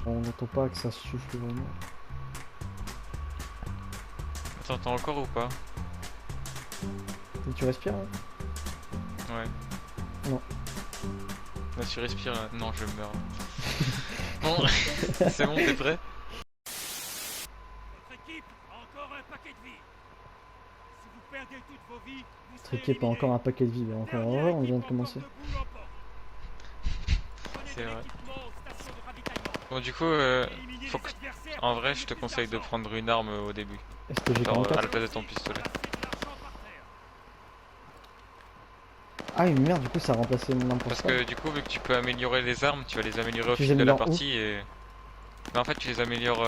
On n'entend pas que ça souffle vraiment. T'entends encore ou pas? Et tu respires là? Ouais. Non. Là tu respires là. Non, je meurs. Bon, c'est bon, t'es prêt? Votre équipe a encore un paquet de vie. Si vous perdez toutes vos vies, vous Notre serez équipe a encore un paquet de vie, mais encore heureux, on vient de commencer. C'est vrai. Station de ravitaillement. Bon, du coup, Éliminez faut les que... adversaires En pour vrai, gagner je te plus conseille de d'argent. prendre une arme au début. Genre à la STG-44. place de ton pistolet. Placez de l'argent par terre. Ah, une merde, du coup, ça a remplacé mon arme Parce principale. que du coup, vu que tu peux améliorer les armes, tu vas les améliorer au Tu les fil de la améliores où? partie et... Mais en fait, tu les améliores...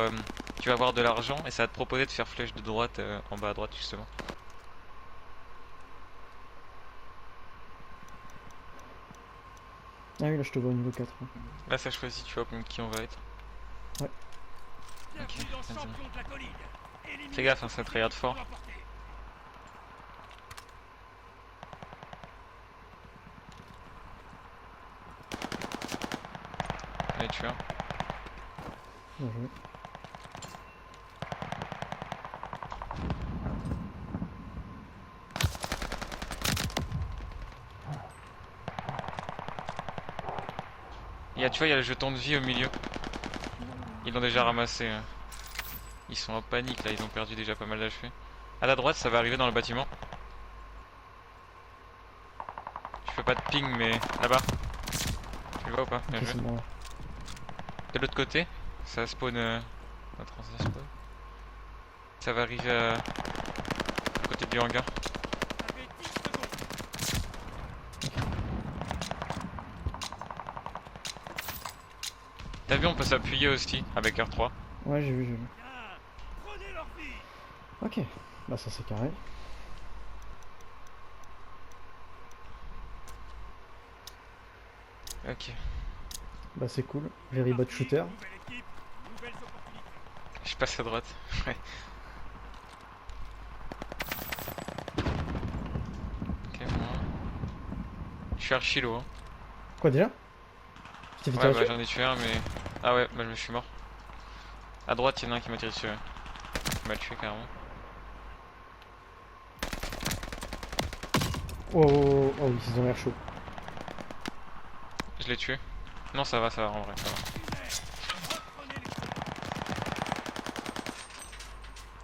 tu vas avoir de l'argent et ça va te proposer de faire flèche de droite en bas à droite justement. Ah oui, là, je te vois au niveau 4. Là, ça choisit, tu vois, contre qui on va être. Ouais. Bienvenue dans vas-y. champion de la colline. Éliminez Fais gaffe, hein, toutes ça les tryhard équipes fort. pour l'emporter. Allez, tu vois. Bien joué. Tu vois, il y a le jeton de vie au milieu. Ils l'ont déjà ramassé. Ils sont en panique là, ils ont perdu déjà pas mal d'HP. À la droite, ça va arriver dans le bâtiment. Je fais pas de ping, mais là-bas. Tu le vois ou pas? Bien Ok, joué. c'est bon. Ouais. De l'autre côté, ça spawn. Attends, ça spawn. Ça va arriver à côté du hangar. Vous avez 10 secondes. T'as vu, on peut s'appuyer aussi avec R3. Ouais, j'ai vu, j'ai vu. Bien. Prenez leur vie. Ok, bah ça c'est carré. Ok. Bah c'est cool. Very bad shooter. Nouvelle équipe, nouvelles opportunités. Je passe à droite. Ouais. Ok, moi. Je suis archi low. Hein. Quoi déjà? Tu t'es fait Ouais, tirer bah dessus? j'en ai tué un, mais. Ah ouais, bah je me suis mort. À droite, il y en a un qui m'a tiré dessus. Ouais. Il m'a tué carrément. Oh, oh, oh, oh, oui, ils ont l'air chaud. Je l'ai tué. Non, ça va en vrai, ça va. Reprenez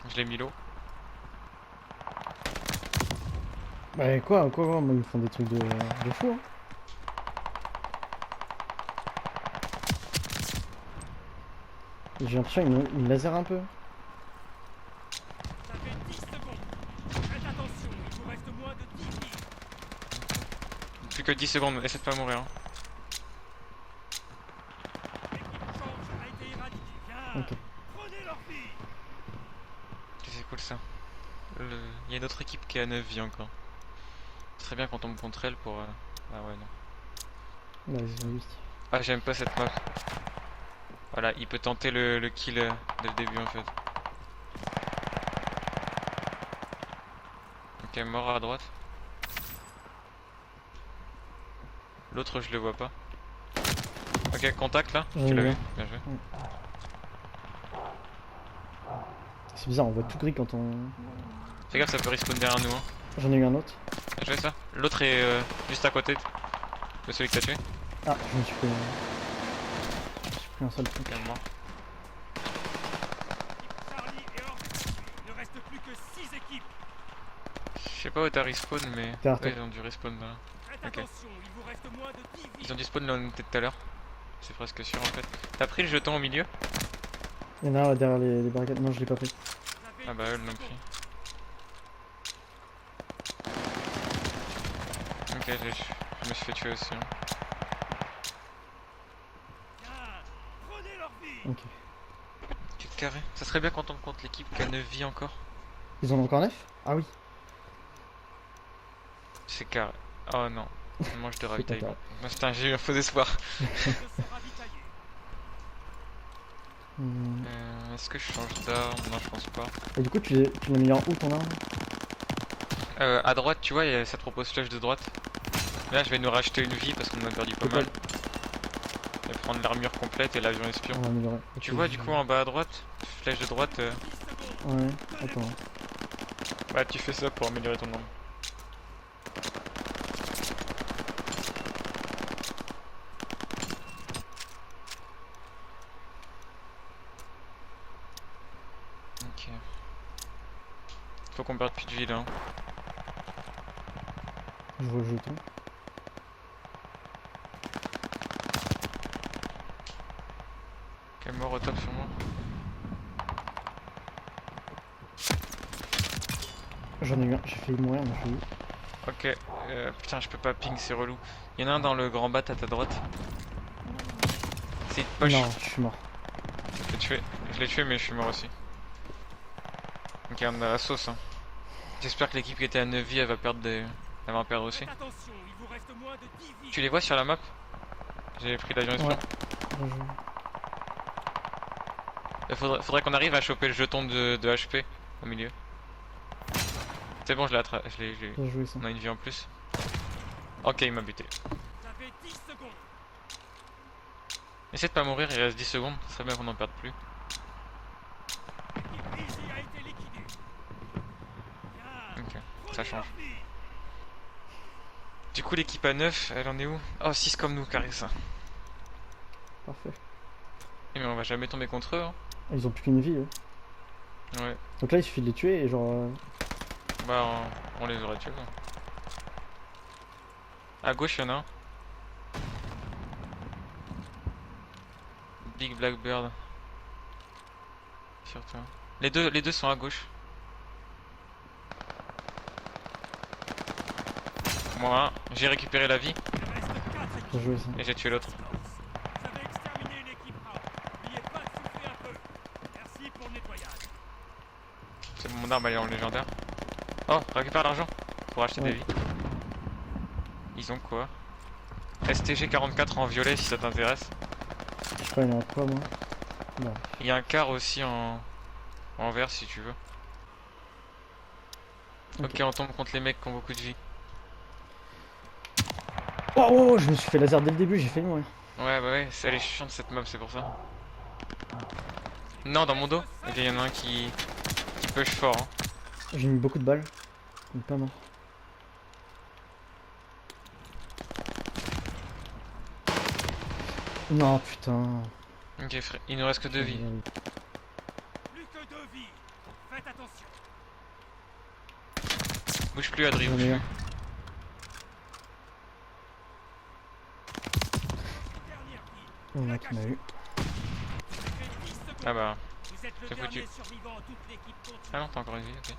les Je l'ai mis low. Bah quoi, moi, ils me font des trucs de fou, hein. J'ai l'impression qu'ils me laser un peu. Vous avez 10 secondes. Faites attention, il vous reste moins de 10 vies. Plus que 10 secondes, essaie de pas mourir. Hein. L'équipe change a été éradiquée. Bien. Ok. Prenez leur vie. C'est cool ça. Il y a une autre équipe qui a 9 vies encore. Ce serait bien qu'on tombe contre elle pour. Ah ouais, non. Bah, ils ont juste. Ah, j'aime pas cette map. Voilà, il peut tenter le kill dès le début en fait. Ok, mort à droite. L'autre, je le vois pas. Ok, contact là. J'en ai Tu l'as eu vu? un. Bien joué. C'est bizarre, on voit tout gris quand on. Fais gaffe, ça peut respawn derrière nous. Hein. J'en ai eu un autre. Bien joué ça. L'autre est juste à côté de celui que t'as tué. Ah, je me suis pris. Je me suis pris un seul truc. Ok, mort. Charlie est hors de conflit. Il ne reste plus que 6 équipes. Je sais pas où t'as respawn, mais. Derrière toi. Ouais, ils ont dû respawn là. Faites Ok. attention, il vous reste moins de 10 vies. Ils ont dû spawn là où on était tout à l'heure. C'est presque sûr en fait. T'as pris le jeton au milieu? Il y en a un derrière les barricades. Non, je l'ai pas pris. Vous avez Ah bah 10 eux l'ont pris. Ok, je me suis fait tuer aussi. Hein. Bien. Prenez leur vie. Ok. Quel carré. Ça serait bien quand on compte l'équipe qui a 9 vies encore. Ils en ont encore 9? Ah oui. C'est carré. Oh non. Moi je te C'est ravitaillement. pas Moi, putain, j'ai eu un faux espoir. De se ravitailler. Est-ce que je change d'arme? Non, je pense pas. Et du coup, tu l'as mis en où ton arme? À droite, tu vois, ça te propose flèche de droite. Là, je vais nous racheter une vie parce qu'on en a perdu pas C'est mal. pas- Et prendre l'armure complète et l'avion espion. On va améliorer. Tu Ok, vois du coup en bas à droite, flèche de droite, 10 secondes. Ouais, attends. bah tu fais ça pour améliorer ton arme. Ok. Faut qu'on perde plus de vie là. Hein. Je vois le jeton. Ok, mort au top sur moi. J'en ai eu un, j'ai failli mourir, mais je suis où? Ok, putain je peux pas ping, c'est relou. Il y en a un dans le grand bat à ta droite. C'est une poche. Non, je suis mort. Je l'ai tué. Je l'ai tué mais je suis mort aussi. Ok, on a la sauce. Hein. J'espère que l'équipe qui était à 9 vies elle va perdre des... Elle va en perdre aussi. Faites attention, il vous reste moins de 10 vies. Tu les vois sur la map? J'ai pris l'avion espion. Ouais. Bien joué. Faudrait qu'on arrive à choper le jeton de HP au milieu. C'est bon, je l'ai attrapé. Bien joué ça. On a une vie en plus. Ok, il m'a buté. Vous avez 10 secondes. Essaie de pas mourir, il reste 10 secondes. Ce serait bien qu'on en perde plus. L'équipe Easy a été liquidée. Bien. Ok, Prenez ça change. leur vie. Du coup, l'équipe à 9, elle en est où? Oh, 6 comme nous, Carissa. Parfait. Mais on va jamais tomber contre eux. Hein. Ils ont plus qu'une vie, eux. Ouais, Donc là, il suffit de les tuer et genre. bah on les aurait tués. Quoi. À gauche, il y en a un. Big Blackbird. Sur toi. Les deux sont à gauche. Moi, j'ai récupéré la vie Il reste 4 équipes. Bien joué ça. et j'ai tué l'autre. Vous avez exterminé une équipe A. N'oubliez pas de souffler un peu. Merci pour le nettoyage. C'est bon, mon arme elle est en légendaire. Oh, récupère l'argent pour acheter Ouais. des vies. Ils ont quoi? STG 44 en violet si ça t'intéresse. Je sais pas, il y en a quoi, moi? Non. Il y a un quart aussi en vert si tu veux. Ok, on tombe contre les mecs qui ont beaucoup de vie. Oh, oh, oh, je me suis fait laser dès le début, j'ai failli mourir. Ouais, bah ouais, elle est chiante cette map, c'est pour ça. Non, dans mon dos, il y en a un qui push fort. Hein. J'ai mis beaucoup de balles. Il est pas mort. Non, putain. Ok, frère, il nous reste que 2 vies. Plus que 2 vies. Faites attention. Bouge plus, Adri, J'en bouge ai plus. un. Dernière vie. Il y en a qui m'a eu. Vous avez 10 secondes. Ah bah, Vous êtes le c'est dernier foutu. survivant. Toute l'équipe continue. ah non, t'as encore une vie, ok.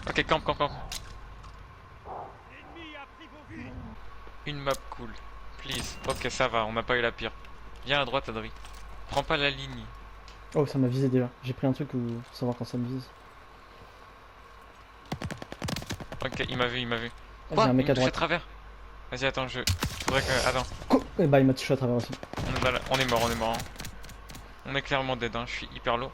Ok, camp. L'ennemi a pris vos vies. Une map cool, please. Ok, ça va, on n'a pas eu la pire. Viens à droite, Adri. Prends pas la ligne. Oh, ça m'a visé déjà. J'ai pris un truc pour savoir quand ça me vise. Ok, il m'a vu. Ah, j'ai Quoi? un Il mec me à touche à droite. travers. Vas-y, attends, faudrait que... Attends, Quoi Eh bah, il m'a touché à travers aussi. on est mort. Hein. On est clairement dead, hein. Je suis hyper low.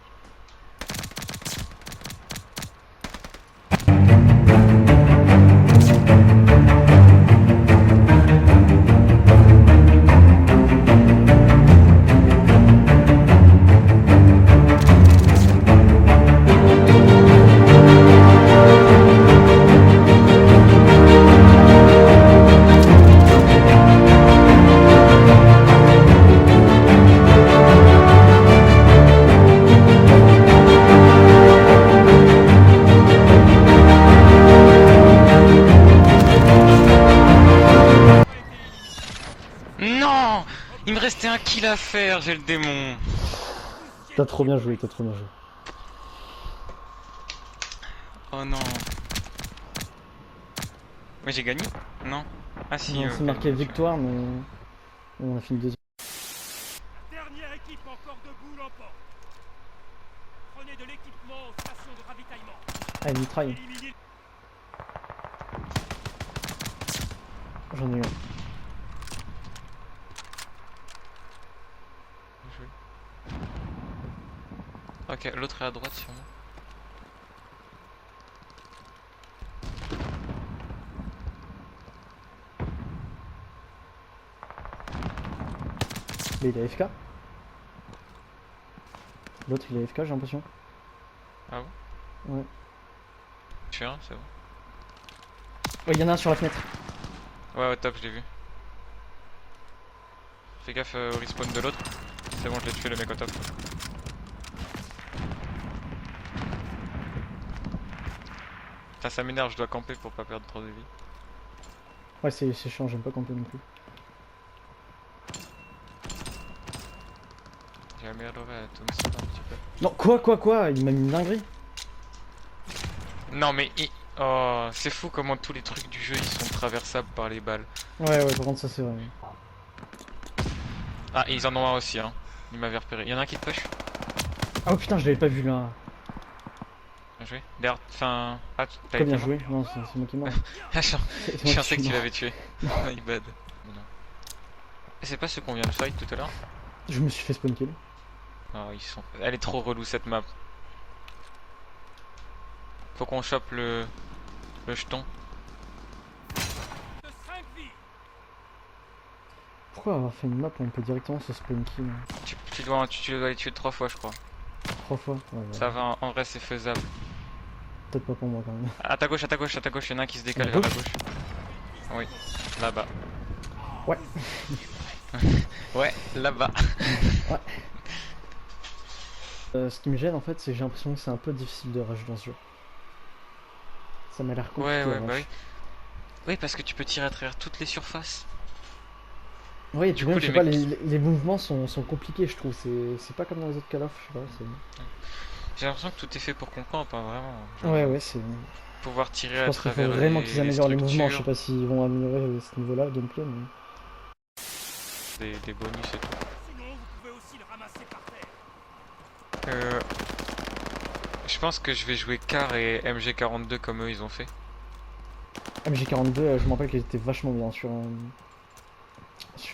Non! Il me restait un kill à faire, j'ai le démon. T'as trop bien joué, t'as trop bien joué. Oh non. Mais j'ai gagné? Non. Ah si. Non, c'est marqué victoire, mais on a fini deuxième. La dernière équipe encore debout l'emporte. Prenez de l'équipement aux stations de ravitaillement. Ah, il mitraille. Éliminez. J'en ai eu un. Ok, l'autre est à droite sûrement. Mais il est AFK. L'autre il est AFK, j'ai l'impression. Ah bon? Ouais. Je suis un, c'est bon. Ouais, il y en a un sur la fenêtre. Ouais, ouais, top, je l'ai vu. Fais gaffe au respawn de l'autre. C'est bon, je l'ai tué le mec au top. Putain, ça m'énerve, je dois camper pour pas perdre trop de vie. Ouais, c'est chiant, j'aime pas camper non plus. J'ai amélioré à tout ça un petit peu. Non, quoi? Il m'a mis une dinguerie. Non, mais oh, c'est fou comment tous les trucs du jeu ils sont traversables par les balles. Ouais, par contre, ça c'est vrai. Ah, et ils en ont un aussi, hein. Ils m'avaient repéré. Il y en a un qui te push. Oh putain, je l'avais pas vu là. Bien joué. D'ailleurs, enfin. Ah, t'as Très bien été joué. Non, c'est moi qui mort. Ah, je C'est moi pensais qui que tu mort. l'avais tué. My bad. Mais non. Et c'est pas ceux qu'on vient de fight tout à l'heure? Je me suis fait spawn kill. Oh, ils sont. Elle est trop relou cette map. Faut qu'on chope le jeton. De 5 vies. Pourquoi avoir fait une map où on peut directement se spawn kill Tu dois les tuer 3 fois, je crois. 3 fois? Ouais, Ça va, en vrai, c'est faisable. peut-être pas pour moi quand même. À ta gauche, à ta gauche, à ta gauche, il y en a un qui se décale À vers gauche la gauche. Oui, là-bas. Ouais. Ouais, là-bas. Ce qui me gêne en fait, c'est que j'ai l'impression que c'est un peu difficile de rush dans ce jeu. Ça m'a l'air compliqué. Ouais, à bah rush. oui. Oui, parce que tu peux tirer à travers toutes les surfaces. Ouais, Du même, coup, je les sais pas, mecs- les mouvements sont compliqués, je trouve. C'est pas comme dans les autres Call of, je sais pas. J'ai l'impression que tout est fait pour qu'on campe, hein, vraiment. Genre, Ouais, c'est. pouvoir tirer Je à pense qu'il faut travers vraiment qu'ils améliorent les mouvements. Je sais structures, pas s'ils vont améliorer ce niveau-là, gameplay, mais. des bonus et tout. Sinon, vous pouvez aussi le ramasser par terre. Je pense que je vais jouer Car et MG42 comme eux ils ont fait. MG42, je me rappelle qu'ils étaient vachement bien sur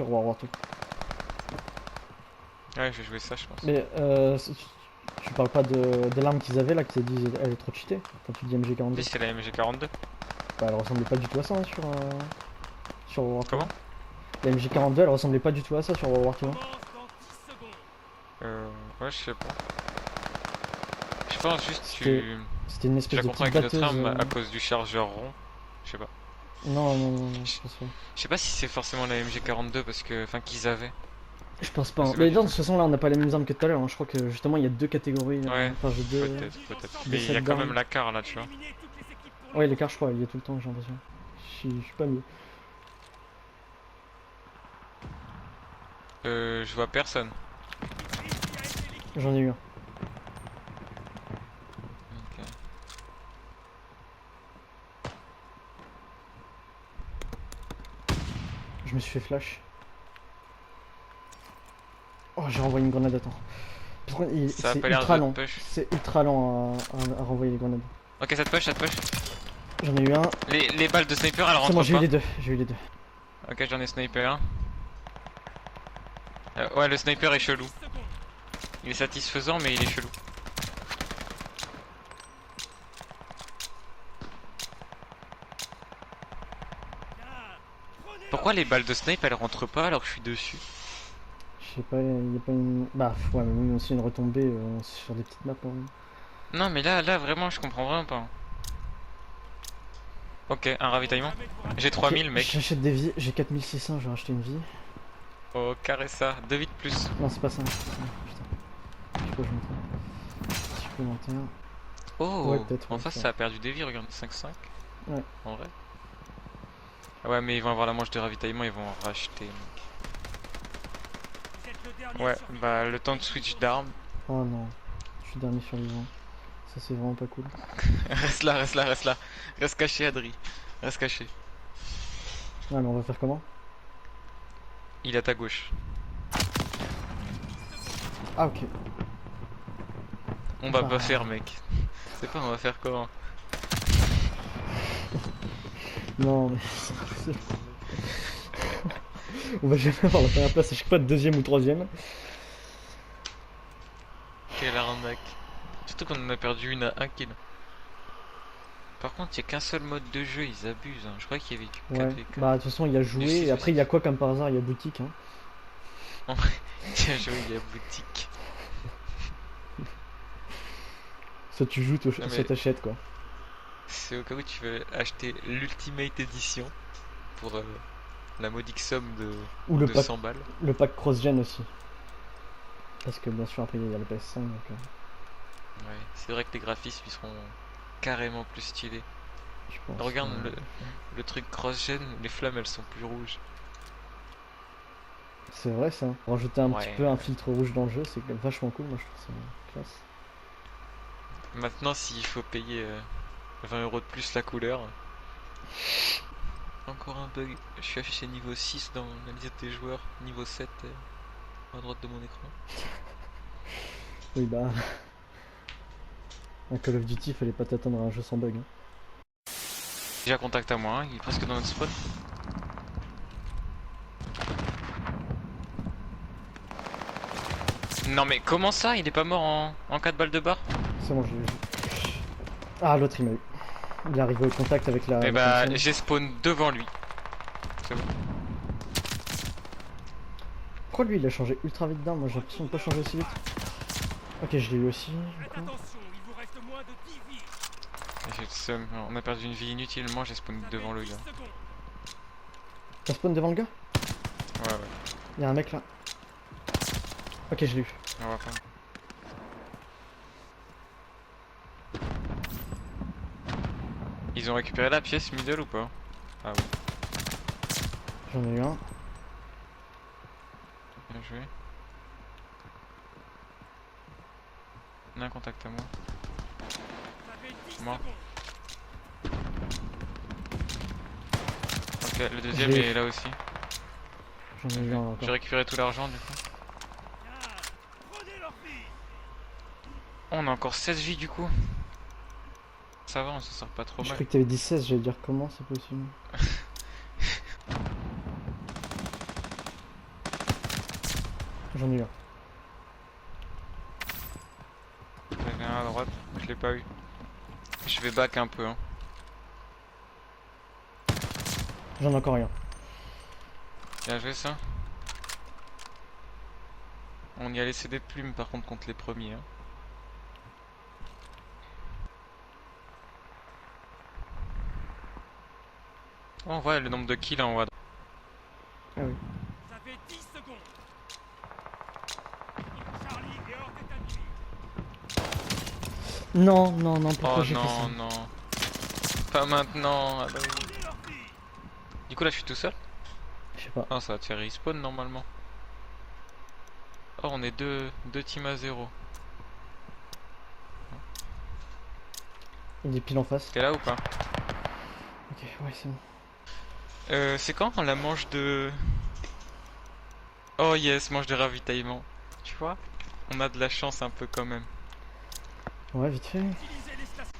World War 2. Ouais, je vais jouer ça, je pense. Mais tu parles pas de l'arme qu'ils avaient là, qu'ils disent elle est trop cheatée quand tu dis MG42. Oui, c'est la MG42. Bah, elle ressemblait pas du tout à ça hein, sur World War 2. Comment? La MG42 elle ressemblait pas du tout à ça sur World War 2. Commence dans 10 secondes. Ouais, je sais pas. Je pense juste que C'était- tu C'était une la espèce de comprends petite avec notre batteuse. arme à cause du chargeur rond. Je sais pas. Non, je pense pas. Je sais pas si c'est forcément la MG42 parce que. Enfin, qu'ils avaient. Je pense pas. Je hein. sais pas Mais du non, tout. de toute façon là on n'a pas les mêmes armes que tout à l'heure. Hein. Je crois que justement il y a deux catégories. Ouais, Enfin j'ai deux. Peut-être. des Mais il y a sets quand même d'armes. la Car là, tu vois. Éliminez toutes les équipes pour Ouais, l'écart je crois, il y a tout le temps, j'ai l'impression. Je suis pas mieux. Je vois personne. l'équipe qui a été liquidée. J'en ai eu un. Ok. Je me suis fait flash. Oh, j'ai renvoyé une grenade, attends. Par contre, Ça a c'est pas l'air ultra de te lent. push. C'est ultra lent à renvoyer les grenades. Ok, ça te push, ça te push. J'en ai eu un. Les balles de sniper elles C'est rentrent bon, j'ai eu pas. les deux. J'ai eu les deux. Ok, j'en ai sniper un. Ouais, le sniper est chelou. 10 secondes. Il est satisfaisant, mais il est chelou. Bien. Prenez-le. Pourquoi les balles de snipe elles rentrent pas alors que je suis dessus? Je sais pas, il y a pas une. Bah, ouais, mais même aussi une retombée sur des petites maps. Hein. Non, mais là vraiment, je comprends vraiment pas. Ok, un ravitaillement. Jamais de vous rater. J'ai 3000, Ok, mec. j'achète des vies. J'ai 4600, je vais racheter une vie. Oh, carré ça. 2 vies de plus. Non, c'est pas ça. c'est pas ça. Putain. Je sais pas, je monte. Supplémentaire. Oh, Ouais, peut-être, en ouais, face ça. ça a perdu des vies, regarde, 5-5. Ouais. En vrai. Ah ouais, mais ils vont avoir la manche de ravitaillement, ils vont en racheter. Mec. Vous êtes le dernier Ouais, survivant. bah le temps de switch d'armes. Oh non. Je suis dernier survivant. Ça, c'est vraiment pas cool. Reste là, reste là, reste là. Reste caché, Adri. Reste caché. Ouais, mais on va faire comment? Il est à ta gauche. Ah, ok. On va Ah. pas faire, mec. C'est pas, on va faire comment? Non, mais. On va jamais avoir la première place à chaque fois, deuxième ou troisième. Quelle arnaque. Surtout qu'on en a perdu une à 1 kill. Par contre, il y a qu'un seul mode de jeu, ils abusent. Hein. Je crois qu'il y avait du Ouais. 4v4. Bah, de toute façon, il y a jouer. six Et après, il y a aussi. quoi comme par hasard? Il y a boutique. Hein. Tiens, joué, il y a boutique. Soit tu joues, Non, soit mais t'achètes quoi. c'est au cas où tu veux acheter l'Ultimate Edition pour la modique somme de Ou le pack, 200 balles. le pack cross-gen aussi. Parce que bien sûr après il y a le PS5 donc... Ouais, c'est vrai que les graphismes ils seront carrément plus stylés. je pense. Regarde le truc cross-gen, les flammes elles sont plus rouges. C'est vrai ça. Rajouter un petit Ouais. peu un filtre rouge dans le jeu, c'est quand même vachement cool, moi je trouve ça classe. Maintenant, s'il faut payer 20 € de plus la couleur. Encore un bug. Je suis affiché niveau 6 dans la liste des joueurs, niveau 7 à droite de mon écran. Oui bah... Un Call of Duty, fallait pas t'attendre à un jeu sans bug. Hein. Déjà contact à moi, hein, il est presque dans notre spawn. Non mais comment ça? Il est pas mort en 4 balles de barre? C'est bon, Ah l'autre il m'a eu. Il est arrivé au contact avec la... Eh la bah console. j'ai spawn devant lui. C'est bon. Pourquoi lui il a changé ultra vite d'arme? Moi j'ai l'impression de pas changer aussi vite. Ok, je l'ai eu aussi. Faites attention, il vous reste moins de 10 vies. J'ai le seum. On a perdu une vie inutilement, j'ai spawn Vous avez devant le 10 gars. secondes. T'as spawn devant le gars? Ouais ouais, Il y a un mec là. Ok, je l'ai eu. on va prendre. Ils ont récupéré la pièce middle ou pas? Ah oui, J'en ai eu un. bien joué. On a un contact à moi. Vous avez 10 Mort. secondes. Ok, le deuxième J'ai- est là aussi. J'en ai eu un encore. J'ai récupéré tout l'argent du coup. Bien. Prenez leur vie. Oh, on a encore 16 vies du coup. Ça va, on s'en sort pas trop Je mal. croyais que t'avais dit 16, j'allais dire comment c'est possible. J'en ai eu un. J'en ai un à droite, je l'ai pas eu. Je vais back un peu. Hein. J'en ai encore rien. Bien joué ça. On y a laissé des plumes par contre contre les premiers. Hein. Oh, on voit le nombre de kills en haut. Ah oui. Vous avez 10 secondes. Charlie est hors d'état de vie. Non, non, non, pourquoi Oh j'ai fait ça? non, non. Pas maintenant. Ah bah oui. Prenez leur vie. Du coup là je suis tout seul. Je sais pas. Non, ça va te faire respawn normalement. Oh, on est deux teams à 0. Il est pile en face. T'es là ou pas? Ok, ouais, c'est bon. C'est quand la manche de... Oh yes, manche de ravitaillement. Tu vois? On a de la chance un peu quand même. Ouais, vite fait. Utilisez les stations.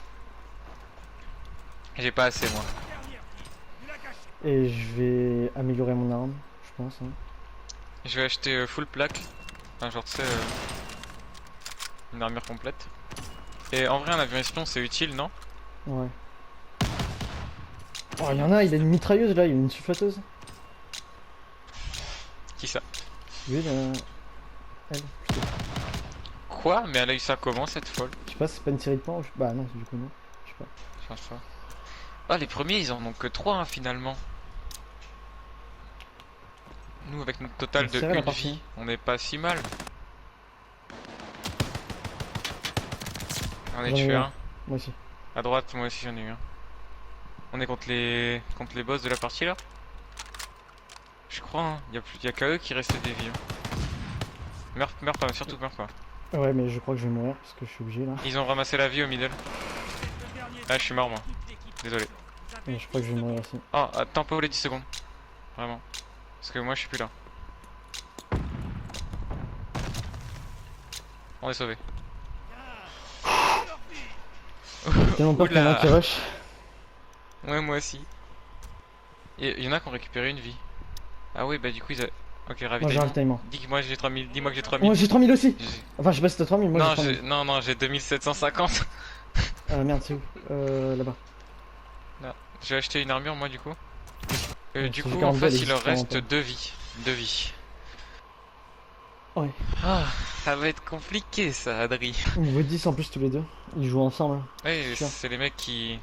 J'ai pas assez moi. Dernière vie. Vous la gâchez. Et je vais améliorer mon arme, je pense. Hein. Je vais acheter full plaque. Enfin genre tu sais... une armure complète. Et en vrai un avion espion c'est utile non? Ouais. Oh, il y en a, il a une mitrailleuse là, il y a une souffleteuse. Qui ça? Lui, là. Elle, je sais pas. Quoi? Mais elle a eu ça comment cette folle? Je sais pas, c'est pas une série de points ou Bah non, du coup non. Je sais pas. Je pense pas. Ah les premiers ils en ont que 3 hein, finalement. Nous avec notre total de C'est vrai, la une partie. vie, on est pas si mal. On est J'en ai tué eu un. Moi aussi. À droite, moi aussi j'en ai eu un. On est contre les boss de la partie là? Je crois, hein. Y a qu'à eux qui restaient des vies. Hein. Meurs pas, surtout meurs pas. Ouais, mais je crois que je vais mourir parce que je suis obligé là. Ils ont ramassé la vie au middle. Le dernier Ah, je suis mort moi. toute l'équipe. Désolé. Vous avez Ouais, je crois que je vais 10 mourir secondes. aussi. Oh, attends pas les 10 secondes. Vraiment. Parce que moi je suis plus là. On est sauvé. Prenez leur vie. J'ai tellement peur qu'il y en a un qui rush. Ouais, moi aussi. Et il y en a qui ont récupéré une vie. Ah oui, bah du coup ils a... Ok, Moi j'ai un ravitaillement. ravitaillement. Dis-moi que j'ai 3000, dis-moi que j'ai 3000. Moi j'ai 3000 aussi. J'ai- Enfin, je sais pas si t'as 3000, moi Non, j'ai 3000. non, j'ai 2750. Merde, c'est où? Là-bas. J'ai acheté une armure moi du coup. Ouais, Du c'est coup en G42, face elle il leur existe vraiment reste pas. 2 vies. 2 vies. Ouais. Ah, ça va être compliqué ça, Adri. Niveau 10 en plus tous les deux. Ils jouent ensemble. Ouais, Sûr. c'est les mecs qui...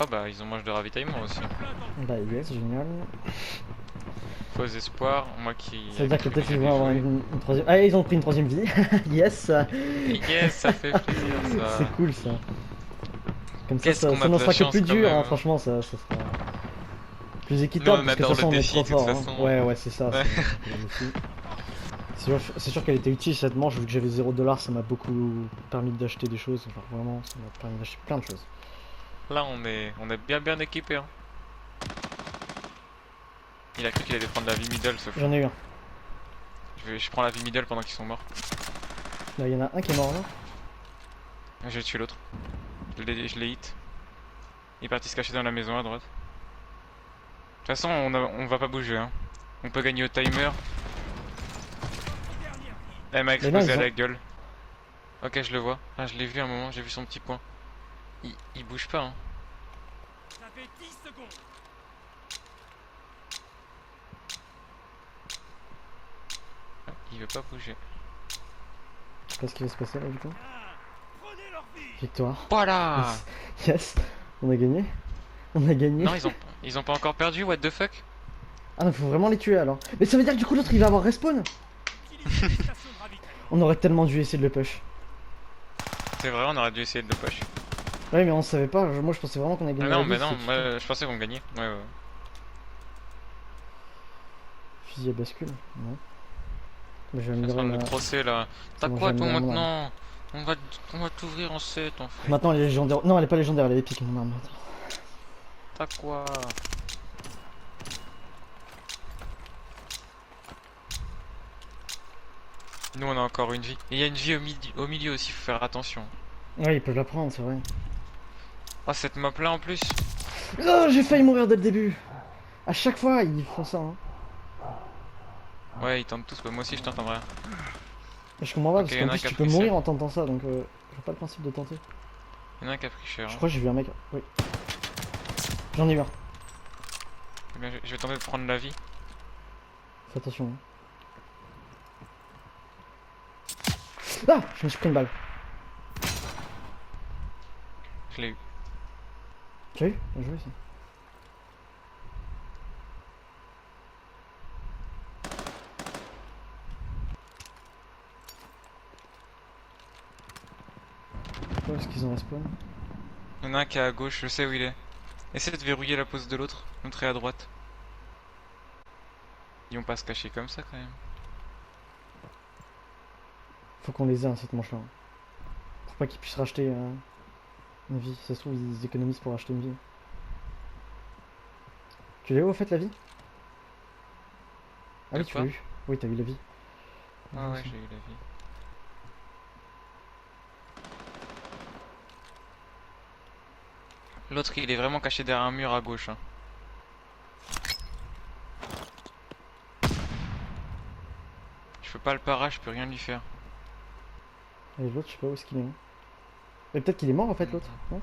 Oh bah, ils ont mange de ravitaillement aussi. Bah yes, génial. Faux espoir, moi qui Ça veut dire que peut-être actuellement ils des vont avoir jouets. une troisième... Ah, ils ont pris une troisième vie. Yes. Yes, ça fait plaisir C'est ça. cool ça. Comme Qu'est-ce qu'on ça a n'en de la sera que chance plus quand dur, même, hein. hein. Franchement, ça sera plus Nous équitable on parce que de toute adore le façon on est défi trop de toute fort. Hein. façon. Ouais, ouais, c'est ça. Ouais. C'est le défi. C'est sûr qu'elle était utile cette manche, vu que j'avais 0 $, ça m'a beaucoup permis d'acheter des choses. Enfin, vraiment, ça m'a permis d'acheter plein de choses. Là on est bien équipé, hein. Il a cru qu'il allait prendre la vie middle ce fou. J'en ai eu un. Je prends la vie middle pendant qu'ils sont morts. Là, il y en a un qui est mort là. J'ai tué l'autre. Je l'ai hit. Il est parti se cacher dans la maison à droite. De toute façon on va pas bouger, hein. On peut gagner au timer. Elle m'a Mais non, explosé à ils ont... la gueule. Ok, je le vois. Ah, je l'ai vu à un moment, j'ai vu son petit point. Il bouge pas, hein. Vous avez 10 secondes. Il veut pas bouger. Je sais pas ce qui va se passer là du coup. Prenez leur vie. Victoire. Voilà. Yes. Yes. On a gagné. On a gagné. Non, ils ont pas encore perdu, what the fuck? Ah non, faut vraiment les tuer alors. Mais ça veut dire que du coup l'autre il va avoir respawn. Utilisez les stations de ravitaillement. On aurait tellement dû essayer de le push. C'est vrai, on aurait dû essayer de le push. Ouais, mais on savait pas. Moi je pensais vraiment qu'on a gagné. Ah la non, vie, mais non, c'est- moi je pensais qu'on gagnait. Ouais, ouais. Fusil à bascule. Non. Mais je vais Je suis en train améliorer de ma... me crosser là. T'as bon, quoi j'ai toi mis mon arme. maintenant? On va t'ouvrir en 7 en fait. Maintenant elle est légendaire. Non, elle est pas légendaire, elle est épique mon arme. Attends. T'as quoi? Nous on a encore une vie. Et il y a une vie au milieu aussi, faut faire attention. Ouais, ils peuvent la prendre, c'est vrai. Ah, cette map là en plus. Oh, j'ai failli mourir dès le début. À chaque fois, ils font ça. Hein. Ouais, ils tentent tous. Bah, moi aussi je tente en vrai. Je comprends pas Ok, parce y qu'en en a un plus qui a tu peux pris mourir cher. en tentant ça, donc je vois pas le principe de tenter. Il y en a un qui a pris cher. Je Hein. crois que j'ai vu un mec. Oui. J'en ai eu un. Eh bien, je vais tenter de prendre la vie. Fais attention. Hein. Ah, je me suis pris une balle. Je l'ai eu. Tu as eu? Bien joué ça. Pourquoi est-ce qu'ils ont un spawn? Il y en a un qui est à gauche, je sais où il est. Essaie de verrouiller la pose de l'autre. L'autre est à droite. Ils vont pas se cacher comme ça quand même. Faut qu'on les ait, hein, cette manche-là. Pour pas qu'ils puissent racheter une vie. Ça se trouve, ils économisent pour acheter une vie. Tu l'as eu au fait la vie? Ah oui, tu quoi? l'as eu. Oui, t'as eu la vie. Ah ouais, j'ai eu la vie. L'autre il est vraiment caché derrière un mur à gauche. Hein. Je peux pas le para, je peux rien lui faire. Et l'autre, je sais pas où est-ce qu'il est. Hein. Mais peut-être qu'il est mort en fait, l'autre. Non.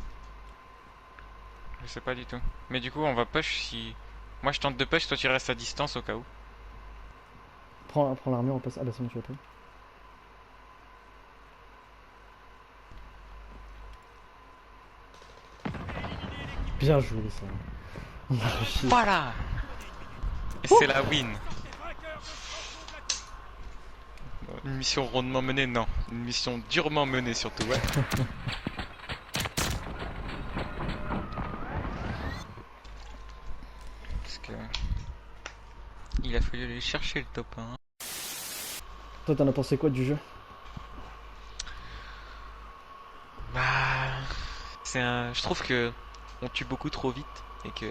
Je sais pas du tout. Mais du coup on va push si... Moi je tente de push, toi tu restes à distance au cas où. Prends l'armure, on passe. Ah bah c'est bon, tu l'as pris. Bien joué ça. On a réussi. Voilà. Et c'est la win. Les vainqueurs se transpondent la Une mission rondement menée, non. Une mission durement menée surtout, ouais. Parce que... Il a fallu aller chercher le top 1. Toi, t'en as pensé quoi du jeu? Bah... C'est un... Je trouve que on tue beaucoup trop vite et que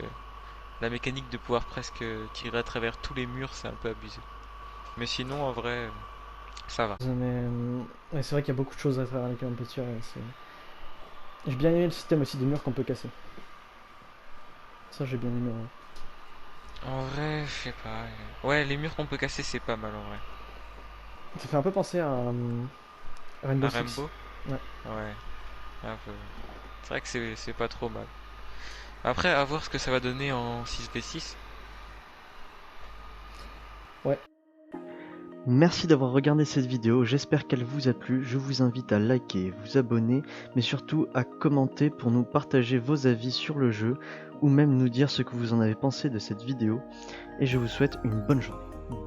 la mécanique de pouvoir presque tirer à travers tous les murs, c'est un peu abusé. Mais sinon, en vrai, ça va. Ouais, c'est vrai qu'il y a beaucoup de choses à faire avec un petit. J'ai bien aimé le système aussi des murs qu'on peut casser. Ça, j'ai bien aimé. Ouais. En vrai, je sais pas. Ouais, les murs qu'on peut casser, c'est pas mal en vrai. Ça fait un peu penser à Rainbow Un Six. Rainbow? Ouais. Ouais. Un peu. C'est vrai que c'est pas trop mal. Après, à voir ce que ça va donner en 6v6. Ouais. Merci d'avoir regardé cette vidéo, j'espère qu'elle vous a plu. Je vous invite à liker, vous abonner, mais surtout à commenter pour nous partager vos avis sur le jeu ou même nous dire ce que vous en avez pensé de cette vidéo. Et je vous souhaite une bonne journée.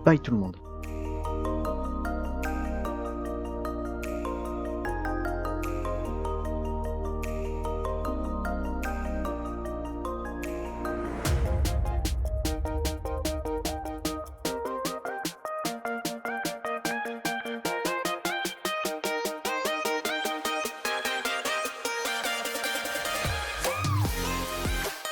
Bye tout le monde.